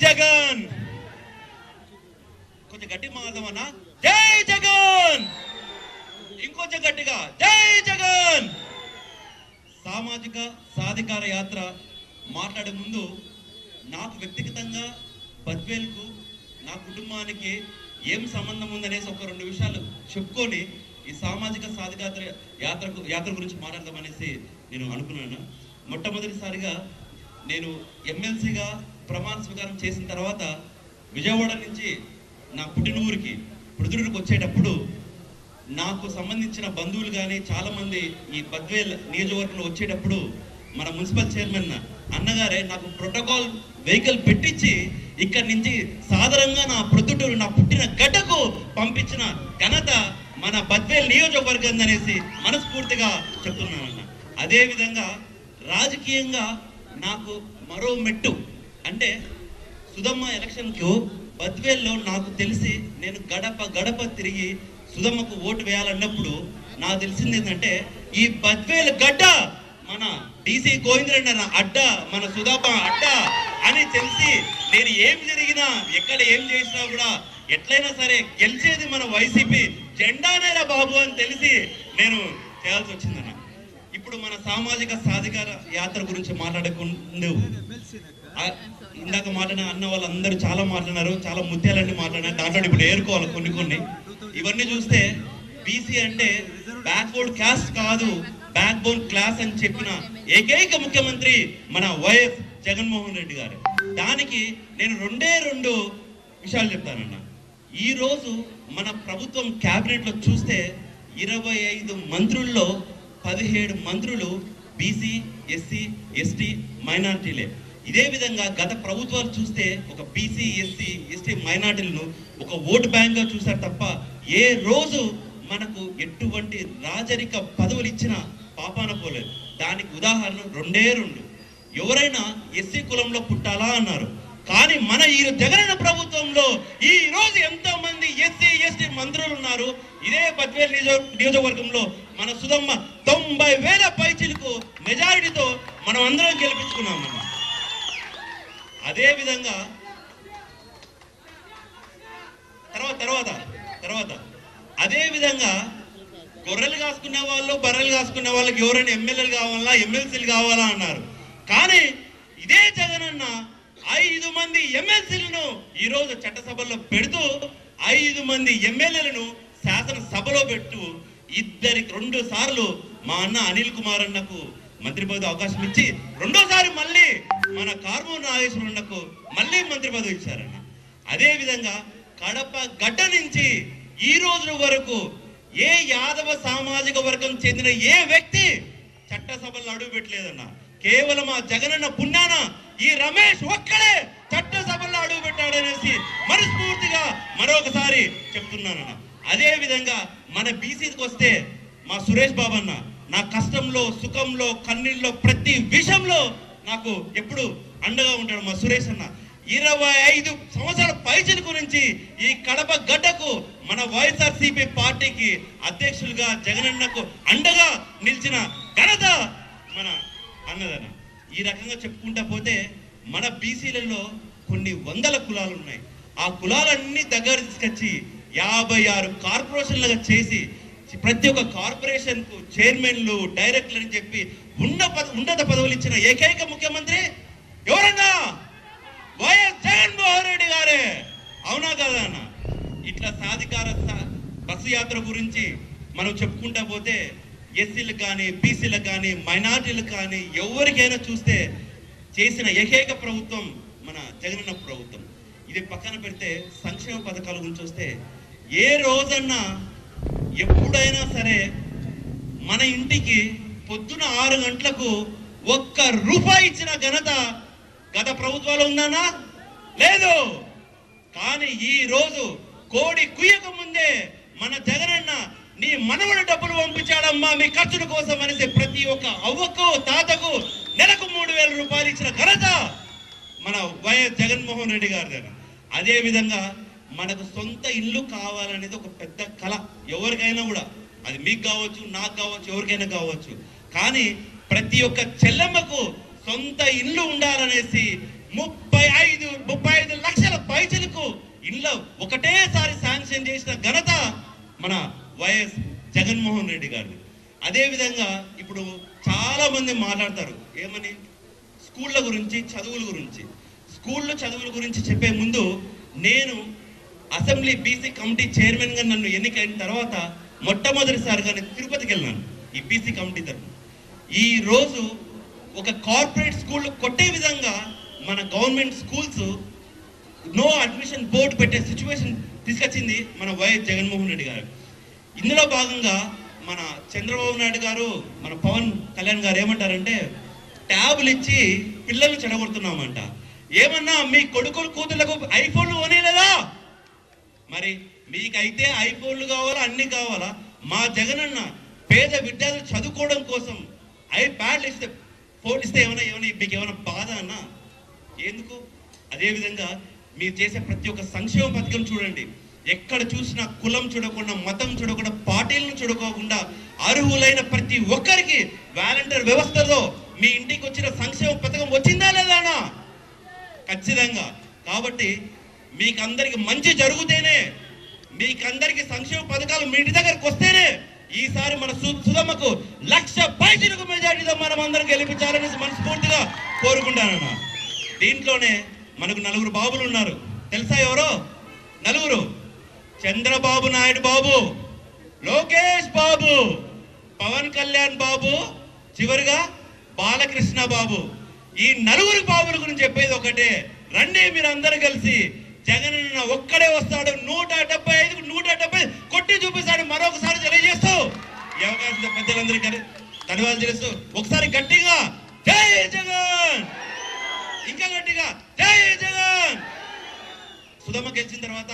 జగన్. కొంచెం గట్టి మాట్లాడమన్నా, జై జగన్. ఇంకొంచెం గట్టిగా, జై జగన్. సామాజిక సాధికార యాత్ర మాట్లాడే ముందు నాకు వ్యక్తిగతంగా బద్వేల్కు నా కుటుంబానికి ఏం సంబంధం ఉందనేసి ఒక 2 విషయాలు చెప్పుకొని ఈ సామాజిక సాధికార యాత్ర గురించి మాట్లాడదామనేసి నేను అనుకున్నాను. మొట్టమొదటిసారిగా నేను ఎమ్మెల్సీగా ప్రమాణ స్వీకారం చేసిన తర్వాత విజయవాడ నుంచి నా పుట్టిన ఊరికి ప్రొద్దుటూరుకు వచ్చేటప్పుడు నాకు సంబంధించిన బంధువులు కానీ చాలామంది ఈ బద్వేల్ నియోజకవర్గంలో వచ్చేటప్పుడు మన మున్సిపల్ చైర్మన్ అన్నగారే నాకు ప్రోటోకాల్ వెహికల్ పెట్టించి ఇక్కడి నుంచి సాధారణంగా నా ప్రొద్దుటూరు నా పుట్టిన గడ్డకు పంపించిన ఘనత మన బద్వేల్ నియోజకవర్గం అనేసి మనస్ఫూర్తిగా చెప్తున్నానన్న. అదేవిధంగా రాజకీయంగా నాకు మరో మెట్టు అంటే సుధమ్మ ఎలక్షన్కు బద్వేల్లో నాకు తెలిసి నేను గడప తిరిగి సుధమ్మకు ఓటు వేయాలన్నప్పుడు నాకు తెలిసింది ఏంటంటే ఈ బద్వేల్ గడ్డ మన DC గోవిందరెడ్డి అడ్డ, మన సుధమ్మ అడ్డ అని తెలిసి నేను ఏం జరిగినా ఎక్కడ ఏం చేసినా కూడా ఎట్లయినా సరే గెలిచేది మన వైసీపీ జెండానేరా బాబు అని తెలిసి నేను చేయాల్సి వచ్చిందన్న. ఇప్పుడు మన సామాజిక సాధికార యాత్ర గురించి మాట్లాడుకుంటూ ఇందాక మాట్లాడిన అన్న వాళ్ళందరూ చాలా మాట్లాడినారు, చాలా ముత్యాలన్నీ మాట్లాడినారు. దాంట్లో ఇప్పుడు ఏరుకోవాలి కొన్ని. ఇవన్నీ చూస్తే బీసీ అంటే బ్యాక్వర్డ్ క్యాస్ట్ కాదు, బ్యాక్ బోన్ క్లాస్ అని చెప్పిన ఏకైక ముఖ్యమంత్రి మన వైఎస్ జగన్మోహన్ రెడ్డి గారు. దానికి నేను 2 విషయాలు చెప్తానన్న. ఈ రోజు మన ప్రభుత్వం క్యాబినెట్ లో చూస్తే 25 మంత్రుల్లో 17 మంత్రులు బీసీ, ఎస్సీ, ఎస్టీ, మైనారిటీలే. ఇదే విధంగా గత ప్రభుత్వాలు చూస్తే ఒక బీసీ, ఎస్సీ, ఎస్టీ మైనారిటీలను ఒక ఓటు బ్యాంక్ గా చూశారు తప్ప ఏ రోజు మనకు ఎటువంటి రాజరిక పదవులు ఇచ్చిన పాపాన పోలేదు. దానికి ఉదాహరణ 2 ఎవరైనా ఎస్సీ కులంలో పుట్టాలా అన్నారు, కానీ మన ఈ జగనన్న ప్రభుత్వంలో ఈ రోజు ఎంతో మంది ఎస్సీ, ఎస్టీ మంత్రులు ఉన్నారు. ఇదే బద్వేల్ నియోజకవర్గంలో మన సుధమ్మ 90,000 పైచిలకు మెజారిటీతో మనం అందరం గెలిపించుకున్నాం. అదే విధంగా తర్వాత అదే విధంగా గొర్రెలు కాసుకునే వాళ్ళు, బర్రెలు కాసుకునే వాళ్ళకి ఎవరైనా ఎమ్మెల్యేలు కావాలా, ఎమ్మెల్సీలు కావాలా అన్నారు. కానీ ఇదే జగనన్న 5 మంది ఎమ్మెల్సీలను ఈ రోజు చట్టసభలో పెడుతూ 5 మంది ఎమ్మెల్యేలను శాసనసభలో పెట్టు 2 సార్లు మా అన్న అనిల్ కుమార్ అన్నకు మంత్రి పదవి అవకాశం ఇచ్చి 2వ సారి మళ్ళీ మన కార్మూర్ నాగేశ్వరన్నకు మళ్ళీ మంత్రి పదవి ఇచ్చారన్న. అదే విధంగా కడప గడ్డ నుంచి ఈ రోజు వరకు ఏ యాదవ సామాజిక వర్గం చెందిన ఏ వ్యక్తి చట్టసభలో అడుగు పెట్టలేదన్న. కేవలం ఆ జగనన్న పుణ్యాన ఈ రమేష్ ఒక్కడే చట్టసభలో అడుగు పెట్టాడనేసి మనస్ఫూర్తిగా మరొకసారి చెప్తున్నానన్న. అదే విధంగా మన బీసీకి వస్తే మా సురేష్ బాబు అన్న నా కష్టంలో, సుఖంలో, కన్నీళ్ళలో, ప్రతి విషయంలో నాకు ఎప్పుడు అండగా ఉంటాడు మా సురేష్ అన్న. 25 సంవత్సరాల పైచిల గురించి ఈ కడప గడ్డకు మన వైఎస్ఆర్సీపీ పార్టీకి అధ్యక్షులుగా జగనన్నకు అండగా నిలిచిన ఘనత మన అన్నదన్న. ఈ రకంగా చెప్పుకుంటా పోతే మన బీసీలలో కొన్ని 100 కులాలు ఉన్నాయి. ఆ కులాలన్నీ దగ్గర తీసుకొచ్చి 56 కార్పొరేషన్లుగా చేసి ప్రతి ఒక్క కార్పొరేషన్ కు చైర్మన్లు, డైరెక్టర్లు అని చెప్పి ఉన్నత పదవులు ఇచ్చిన ఏకైక ముఖ్యమంత్రి ఎవరన్నా? వైఎస్ జగన్మోహన్ రెడ్డి గారే. అవునా కదా అన్న? ఇట్లా సాధికార బస్సు యాత్ర గురించి మనం చెప్పుకుంటా పోతే ఎస్సీలకు కానీ, బీసీలకు కానీ, మైనార్టీలకు కానీ ఎవరికైనా చూస్తే చేసిన ఏకైక ప్రభుత్వం మన జగనన్న ప్రభుత్వం. ఇది పక్కన పెడితే సంక్షేమ పథకాల గురించి వస్తే ఏ రోజన్నా ఎప్పుడైనా సరే మన ఇంటికి పొద్దున 6 గంటలకు 1 రూపాయి ఇచ్చిన ఘనత గత ప్రభుత్వాలు ఉందన్నా? లేదు. కానీ ఈ రోజు కోడి కుయ్యక ముందే మన జగనన్న నీ మనవడు డబ్బులు పంపించాడమ్మా మీ ఖర్చుల కోసం అనేసి ప్రతి ఒక్క అవ్వకు, తాతకు నెలకు 3,000 రూపాయలు ఇచ్చిన ఘనత మన వైఎస్ జగన్మోహన్ రెడ్డి గారిదేనా. అదే విధంగా మనకు సొంత ఇల్లు కావాలనేది ఒక పెద్ద కళ ఎవరికైనా కూడా. అది మీకు కావచ్చు, నాకు కావచ్చు, ఎవరికైనా కావచ్చు. కానీ ప్రతి ఒక్క చెల్లెమ్మకు సొంత ఇల్లు ఉండాలనేసి 35 రూపాయలు ఒకటేసారి శాంక్షన్ చేసిన ఘనత మన వైఎస్ జగన్మోహన్ రెడ్డి గారిది. అదేవిధంగా ఇప్పుడు చాలా మంది మాట్లాడతారు ఏమని, స్కూళ్ళ గురించి, చదువుల గురించి. చదువుల గురించి చెప్పే ముందు, నేను అసెంబ్లీ బీసీ కమిటీ చైర్మన్గా నన్ను ఎన్నికైన తర్వాత మొట్టమొదటిసారిగా నేను తిరుపతికి వెళ్ళినాను ఈ బీసీ కమిటీ తరఫున. ఈ రోజు ఒక కార్పొరేట్ స్కూల్ కొట్టే విధంగా మన government schools no admission board పెట్టే సిచ్యువేషన్ తీసుకొచ్చింది మన వైఎస్ జగన్మోహన్ రెడ్డి గారు. ఇందులో భాగంగా మన చంద్రబాబు నాయుడు గారు, మన పవన్ కళ్యాణ్ గారు ఏమంటారంటే, ట్యాబులు ఇచ్చి పిల్లల్ని చెడగొడుతున్నామంట. ఏమన్నా మీ కొడుకులు కూతుర్లకు ఐఫోన్లు కొనేలేదా? మరి మీకైతే ఐఫోన్లు కావాలా, అన్ని కావాలా? మా జగనన్న పేద విద్యార్థులు చదువుకోవడం కోసం ఐప్యాడ్లు ఇస్తే, ఫోన్ ఇస్తే ఏమైనా మీకు ఏమైనా బాధ అన్నా? ఎందుకు? అదేవిధంగా మీరు చేసే ప్రతి ఒక్క సంక్షేమ పథకం చూడండి, ఎక్కడ చూసినా కులం చూడకుండా, మతం చూడకుండా, పార్టీలను చూడకోకుండా అర్హులైన ప్రతి ఒక్కరికి వాలంటీర్ వ్యవస్థలో మీ ఇంటికి వచ్చిన సంక్షేమ పథకం వచ్చిందా లేదా? ఖచ్చితంగా. కాబట్టి మీకందరికి మంచి జరిగితేనే, మీకందరికి సంక్షేమ పథకాలు మీ ఇంటి దగ్గరకు వస్తేనే ఈసారి మన సుధమ్మకు 1,00,000 పైచిలకు మెజార్టీతో మనం అందరం గెలిపించాలని మనస్ఫూర్తిగా కోరుకుంటానన్న. దీంట్లోనే మనకు 4 బాబులు ఉన్నారు. తెలుసా ఎవరో? 4. చంద్రబాబు నాయుడు బాబు, లోకేష్ బాబు, పవన్ కళ్యాణ్ బాబు, చివరిగా బాలకృష్ణ బాబు. ఈ 4 బాబుల గురించి చెప్పేది ఒకటే, రండి మీరు అందరూ కలిసి జగన్ ఒక్కడే వస్తాడు, 175కు 170 కొట్టి చూపిస్తాడు. మరొకసారి తెలియజేస్తూ ఈ అవకాశం పెద్దలందరికీ ధన్యవాదాలు చేస్తూ ఒకసారి గట్టిగా జై జగన్, ఇంకా గట్టిగా జై జగన్. సుధమ్మ గెలిచిన తర్వాత